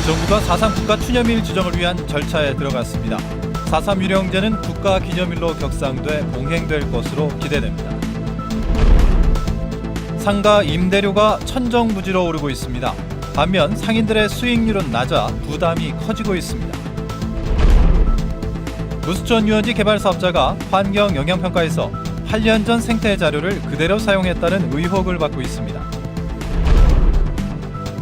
정부가 4.3 국가 추념일 지정을 위한 절차에 들어갔습니다. 4.3 유령제는 국가 기념일로 격상돼 봉행될 것으로 기대됩니다. 상가 임대료가 천정부지로 오르고 있습니다. 반면 상인들의 수익률은 낮아 부담이 커지고 있습니다. 무수천 유원지 개발 사업자가 환경 영향평가에서 8년 전 생태 자료를 그대로 사용했다는 의혹을 받고 있습니다.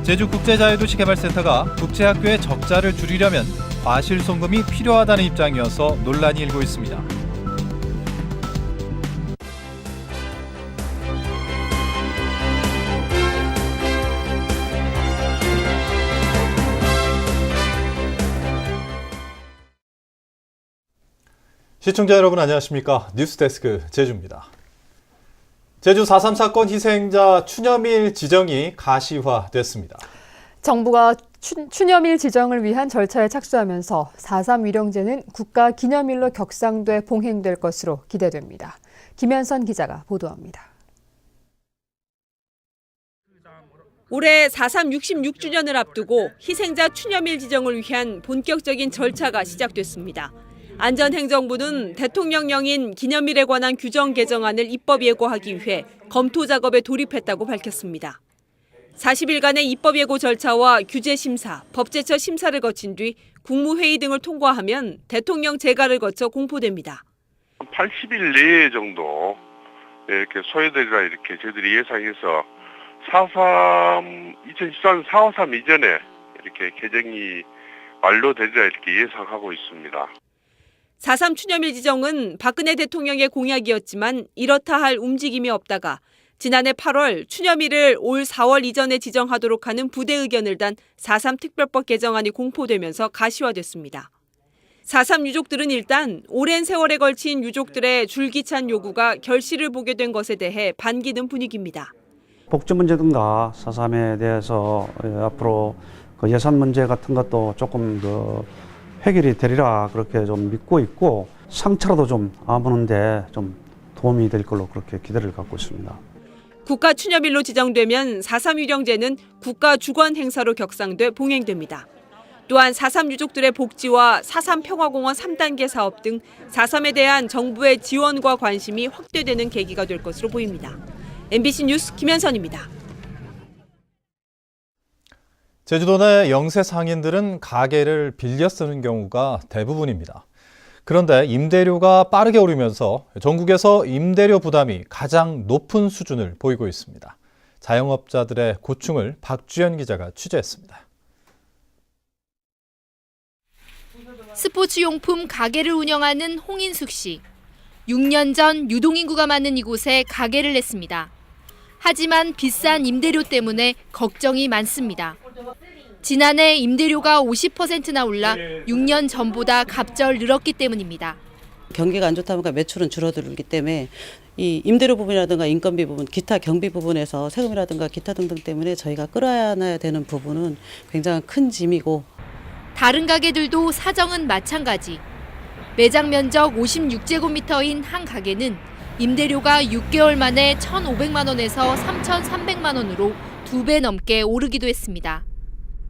제주국제자유도시개발센터가 국제학교의 적자를 줄이려면 과실송금이 필요하다는 입장이어서 논란이 일고 있습니다. 시청자 여러분 안녕하십니까? 뉴스데스크 제주입니다. 제주 4.3 사건 희생자 추념일 지정이 가시화됐습니다. 정부가 추념일 지정을 위한 절차에 착수하면서 4.3 유령제는 국가 기념일로 격상돼 봉행될 것으로 기대됩니다. 김현선 기자가 보도합니다. 올해 4.3 66주년을 앞두고 희생자 추념일 지정을 위한 본격적인 절차가 시작됐습니다. 안전행정부는 대통령령인 기념일에 관한 규정 개정안을 입법 예고하기 위해 검토 작업에 돌입했다고 밝혔습니다. 40일간의 입법 예고 절차와 규제 심사, 법제처 심사를 거친 뒤 국무회의 등을 통과하면 대통령 재가를 거쳐 공포됩니다. 80일 내에 정도 이렇게 소요되리라 이렇게 저희들이 예상해서 2014년 4.53 이전에 이렇게 개정이 완료되리라 이렇게 예상하고 있습니다. 4.3 추념일 지정은 박근혜 대통령의 공약이었지만 이렇다 할 움직임이 없다가 지난해 8월 추념일을 올 4월 이전에 지정하도록 하는 부대 의견을 단 4.3 특별법 개정안이 공포되면서 가시화됐습니다. 4.3 유족들은 일단 오랜 세월에 걸친 유족들의 줄기찬 요구가 결실을 보게 된 것에 대해 반기는 분위기입니다. 복지 문제든가 4.3에 대해서 앞으로 그 예산 문제 같은 것도 조금 해결이 되리라 그렇게 좀 믿고 있고 상처라도 좀 아무는데 좀 도움이 될 걸로 그렇게 기대를 갖고 있습니다. 국가 추념일로 지정되면 4.3 유령제는 국가 주권 행사로 격상돼 봉행됩니다. 또한 4.3 유족들의 복지와 4.3 평화공원 3단계 사업 등 4.3에 대한 정부의 지원과 관심이 확대되는 계기가 될 것으로 보입니다. MBC 뉴스 김현선입니다. 제주도 내 영세 상인들은 가게를 빌려 쓰는 경우가 대부분입니다. 그런데 임대료가 빠르게 오르면서 전국에서 임대료 부담이 가장 높은 수준을 보이고 있습니다. 자영업자들의 고충을 박주연 기자가 취재했습니다. 스포츠용품 가게를 운영하는 홍인숙 씨. 6년 전 유동인구가 많은 이곳에 가게를 냈습니다. 하지만 비싼 임대료 때문에 걱정이 많습니다. 지난해 임대료가 50%나 올라 6년 전보다 갑절 늘었기 때문입니다. 경기가 안 좋다 보니까 매출은 줄어들기 때문에 이 임대료 부분이라든가 인건비 부분, 기타 경비 부분에서 세금이라든가 기타 등등 때문에 저희가 끌어안아야 되는 부분은 굉장히 큰 짐이고. 다른 가게들도 사정은 마찬가지. 매장 면적 56제곱미터인 한 가게는 임대료가 6개월 만에 1,500만 원에서 3,300만 원으로 2배 넘게 오르기도 했습니다.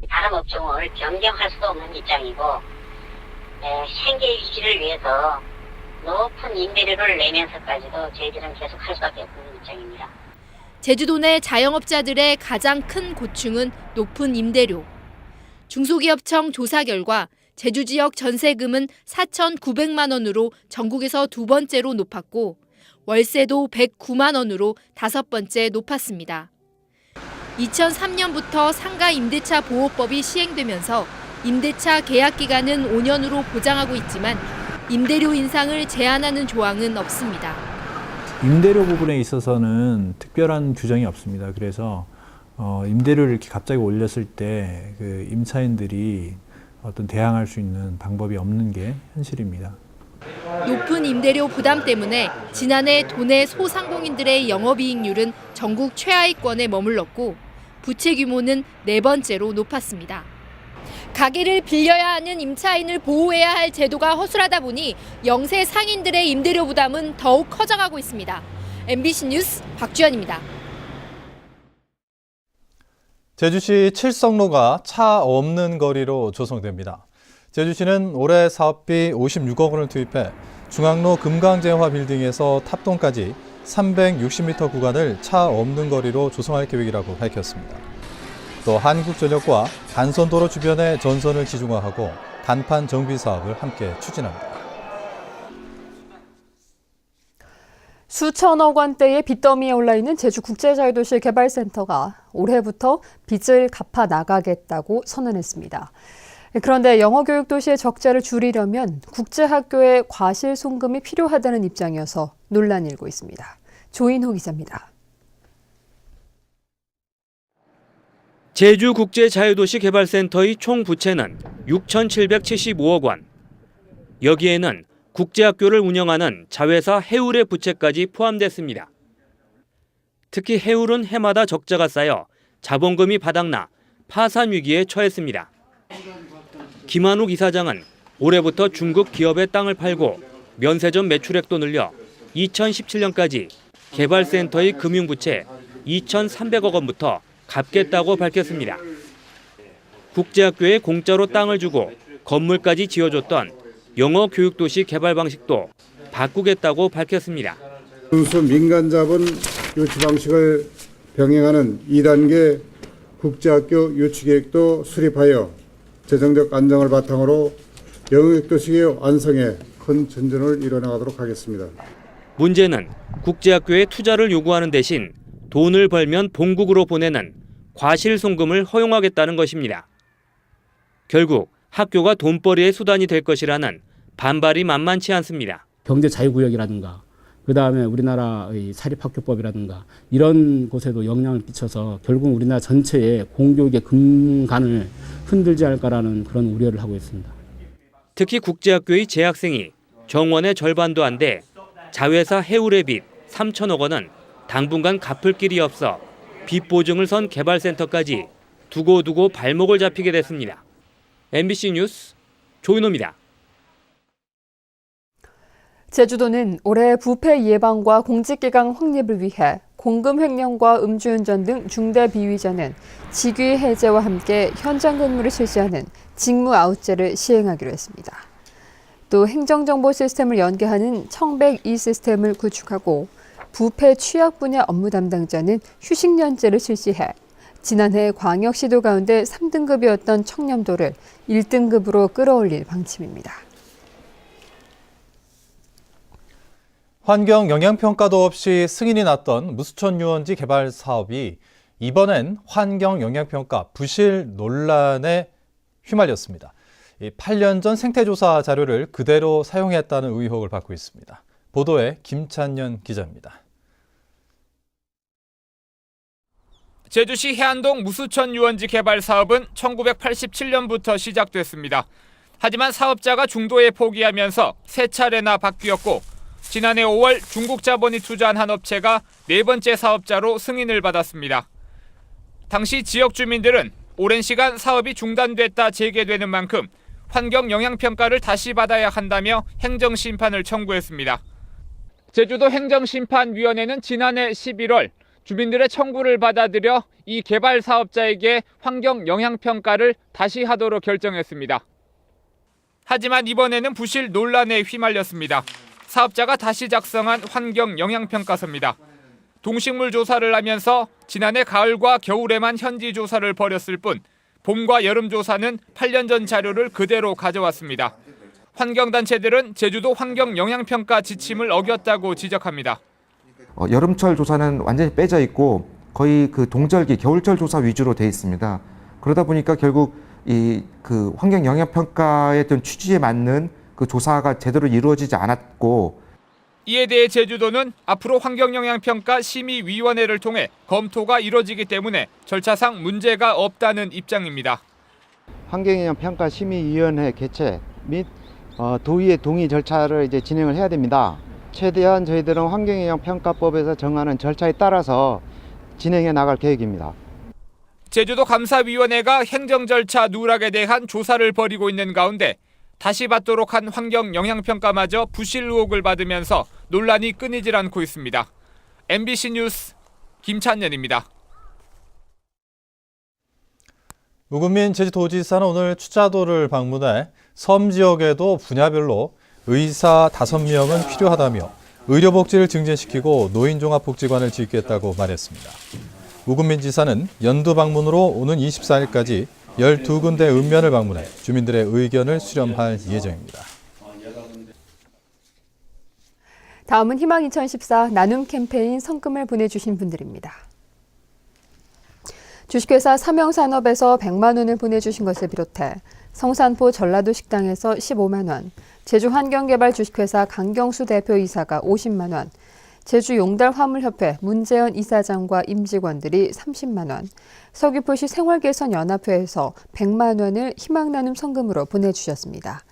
다른 업종을 변경할 수도 없는 입장이고 생계 유지를 위해서 높은 임대료를 내면서까지도 저희들은 계속 할 수밖에 없는 입장입니다. 제주도 내 자영업자들의 가장 큰 고충은 높은 임대료. 중소기업청 조사 결과 제주 지역 전세금은 4,900만 원으로 전국에서 두 번째로 높았고 월세도 109만 원으로 다섯 번째 높았습니다. 2003년부터 상가 임대차 보호법이 시행되면서 임대차 계약 기간은 5년으로 보장하고 있지만 임대료 인상을 제한하는 조항은 없습니다. 임대료 부분에 있어서는 특별한 규정이 없습니다. 그래서 임대료를 이렇게 갑자기 올렸을 때 그 임차인들이 어떤 대항할 수 있는 방법이 없는 게 현실입니다. 높은 임대료 부담 때문에 지난해 도내 소상공인들의 영업이익률은 전국 최하위권에 머물렀고 부채 규모는 네 번째로 높았습니다. 가게를 빌려야 하는 임차인을 보호해야 할 제도가 허술하다 보니 영세 상인들의 임대료 부담은 더욱 커져가고 있습니다. MBC 뉴스 박주연입니다. 제주시 칠성로가 차 없는 거리로 조성됩니다. 제주시는 올해 사업비 56억 원을 투입해 중앙로 금강재화 빌딩에서 탑동까지 360m 구간을 차 없는 거리로 조성할 계획이라고 밝혔습니다. 또 한국전력과 간선도로 주변의 전선을 지중화하고 간판 정비 사업을 함께 추진합니다. 수천억 원대의 빚더미에 올라있는 제주국제자유도시 개발센터가 올해부터 빚을 갚아 나가겠다고 선언했습니다. 그런데 영어교육도시의 적자를 줄이려면 국제학교의 과실송금이 필요하다는 입장이어서 논란이 일고 있습니다. 조인호 기자입니다. 제주국제자유도시개발센터의 총 부채는 6,775억 원. 여기에는 국제학교를 운영하는 자회사 해울의 부채까지 포함됐습니다. 특히 해울은 해마다 적자가 쌓여 자본금이 바닥나 파산 위기에 처했습니다. 김한욱 이사장은 올해부터 중국 기업의 땅을 팔고 면세점 매출액도 늘려 2017년까지 개발센터의 금융부채 2,300억 원부터 갚겠다고 밝혔습니다. 국제학교에 공짜로 땅을 주고 건물까지 지어줬던 영어교육도시 개발 방식도 바꾸겠다고 밝혔습니다. 순수 민간자본 유치 방식을 병행하는 2단계 국제학교 유치계획도 수립하여 재정적 안정을 바탕으로 영어교육도시의 완성에 큰 전진을 이뤄나가도록 하겠습니다. 문제는 국제학교에 투자를 요구하는 대신 돈을 벌면 본국으로 보내는 과실송금을 허용하겠다는 것입니다. 결국 학교가 돈벌이의 수단이 될 것이라는 반발이 만만치 않습니다. 경제 자유구역이라든가 그다음에 우리나라의 사립학교법이라든가 이런 곳에도 영향을 끼쳐서 결국 우리나라 전체의 공교육의 근간을 흔들지 않을까라는 그런 우려를 하고 있습니다. 특히 국제학교의 재학생이 정원의 절반도 안 돼 자회사 해울의 빚 3천억 원은 당분간 갚을 길이 없어 빚 보증을 선 개발센터까지 두고두고 발목을 잡히게 됐습니다. MBC 뉴스 조인호입니다. 제주도는 올해 부패 예방과 공직기강 확립을 위해 공금 횡령과 음주운전 등 중대 비위자는 직위 해제와 함께 현장 근무를 실시하는 직무 아웃제를 시행하기로 했습니다. 또 행정정보 시스템을 연계하는 청백 E 시스템을 구축하고 부패 취약 분야 업무 담당자는 휴식연제를 실시해 지난해 광역시도 가운데 3등급이었던 청렴도를 1등급으로 끌어올릴 방침입니다. 환경 영향평가도 없이 승인이 났던 무수천 유원지 개발 사업이 이번엔 환경 영향평가 부실 논란에 휘말렸습니다. 8년 전 생태조사 자료를 그대로 사용했다는 의혹을 받고 있습니다. 보도에 김찬년 기자입니다. 제주시 해안동 무수천 유원지 개발 사업은 1987년부터 시작됐습니다. 하지만 사업자가 중도에 포기하면서 세 차례나 바뀌었고 지난해 5월 중국 자본이 투자한 한 업체가 네 번째 사업자로 승인을 받았습니다. 당시 지역 주민들은 오랜 시간 사업이 중단됐다 재개되는 만큼 환경 영향평가를 다시 받아야 한다며 행정심판을 청구했습니다. 제주도 행정심판위원회는 지난해 11월 주민들의 청구를 받아들여 이 개발 사업자에게 환경 영향평가를 다시 하도록 결정했습니다. 하지만 이번에는 부실 논란에 휘말렸습니다. 사업자가 다시 작성한 환경 영향평가서입니다. 동식물 조사를 하면서 지난해 가을과 겨울에만 현지 조사를 벌였을 뿐 봄과 여름 조사는 8년 전 자료를 그대로 가져왔습니다. 환경단체들은 제주도 환경 영향평가 지침을 어겼다고 지적합니다. 여름철 조사는 완전히 빼져 있고 거의 그 동절기, 겨울철 조사 위주로 돼 있습니다. 그러다 보니까 결국 그 환경 영향 평가의 어떤 취지에 맞는 그 조사가 제대로 이루어지지 않았고, 이에 대해 제주도는 앞으로 환경 영향 평가 심의위원회를 통해 검토가 이뤄지기 때문에 절차상 문제가 없다는 입장입니다. 환경 영향 평가 심의위원회 개최 및 도의의 동의 절차를 이제 진행을 해야 됩니다. 최대한 저희들은 환경영향평가법에서 정하는 절차에 따라서 진행해 나갈 계획입니다. 제주도 감사위원회가 행정 절차 누락에 대한 조사를 벌이고 있는 가운데 다시 받도록 한 환경영향평가마저 부실 의혹을 받으면서 논란이 끊이질 않고 있습니다. MBC 뉴스 김찬년입니다. 우금민 제주도지사는 오늘 추자도를 방문해 섬 지역에도 분야별로 의사 5명은 필요하다며 의료복지를 증진시키고 노인종합복지관을 짓겠다고 말했습니다. 우금민 지사는 연두 방문으로 오는 24일까지 12군데 읍면을 방문해 주민들의 의견을 수렴할 예정입니다. 다음은 희망 2014 나눔 캠페인 성금을 보내주신 분들입니다. 주식회사 삼영산업에서 100만 원을 보내주신 것을 비롯해 성산포 전라도 식당에서 15만 원, 제주환경개발 주식회사 강경수 대표이사가 50만 원, 제주용달화물협회 문재현 이사장과 임직원들이 30만 원, 서귀포시 생활개선연합회에서 100만 원을 희망나눔 성금으로 보내주셨습니다.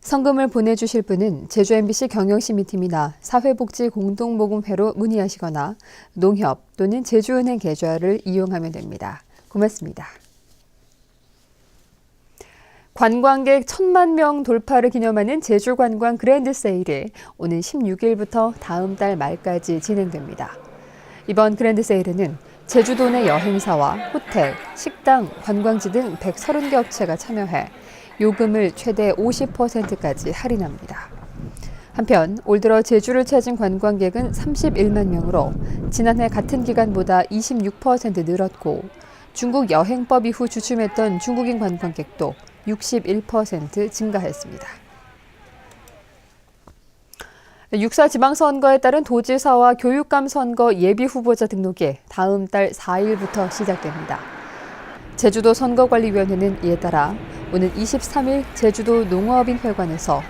성금을 보내주실 분은 제주 MBC 경영시민팀이나 사회복지공동모금회로 문의하시거나 농협 또는 제주은행 계좌를 이용하면 됩니다. 고맙습니다. 관광객 1,000만 명 돌파를 기념하는 제주관광 그랜드 세일이 오는 16일부터 다음 달 말까지 진행됩니다. 이번 그랜드 세일에는 제주도 내 여행사와 호텔, 식당, 관광지 등 130개 업체가 참여해 요금을 최대 50%까지 할인합니다. 한편 올 들어 제주를 찾은 관광객은 31만 명으로 지난해 같은 기간보다 26% 늘었고 중국 여행법 이후 주춤했던 중국인 관광객도 61% 증가했습니다. 6.4 지방선거에 따른 도지사와 교육감 선거 예비후보자 등록이 다음 달 4일부터 시작됩니다. 제주도 선거관리위원회는 이에 따라 오는 23일 제주도 농어업인회관에서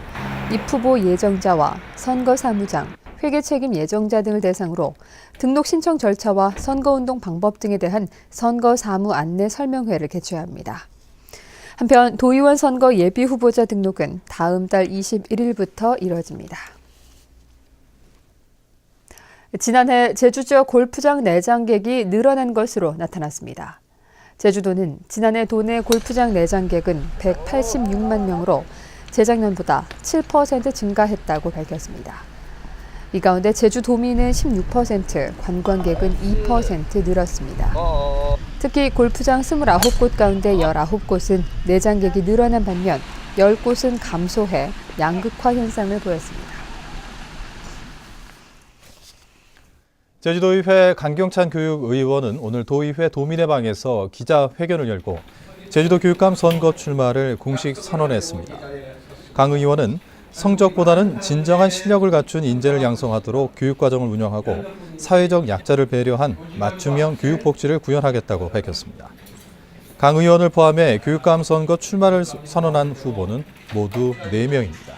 입후보 예정자와 선거사무장, 회계책임 예정자 등을 대상으로 등록 신청 절차와 선거운동 방법 등에 대한 선거사무 안내 설명회를 개최합니다. 한편 도의원 선거 예비후보자 등록은 다음 달 21일부터 이뤄집니다. 지난해 제주 지역 골프장 내장객이 늘어난 것으로 나타났습니다. 제주도는 지난해 도내 골프장 내장객은 186만 명으로 재작년보다 7% 증가했다고 밝혔습니다. 이 가운데 제주도민은 16%, 관광객은 2% 늘었습니다. 특히 골프장 29곳 가운데 19곳은 내장객이 늘어난 반면 10곳은 감소해 양극화 현상을 보였습니다. 제주도의회 강경찬 교육의원은 오늘 도의회 도민의 방에서 기자회견을 열고 제주도 교육감 선거 출마를 공식 선언했습니다. 강 의원은 성적보다는 진정한 실력을 갖춘 인재를 양성하도록 교육과정을 운영하고 사회적 약자를 배려한 맞춤형 교육복지를 구현하겠다고 밝혔습니다. 강 의원을 포함해 교육감 선거 출마를 선언한 후보는 모두 4명입니다.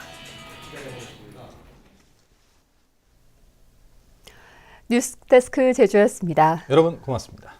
뉴스데스크 제주였습니다. 여러분 고맙습니다.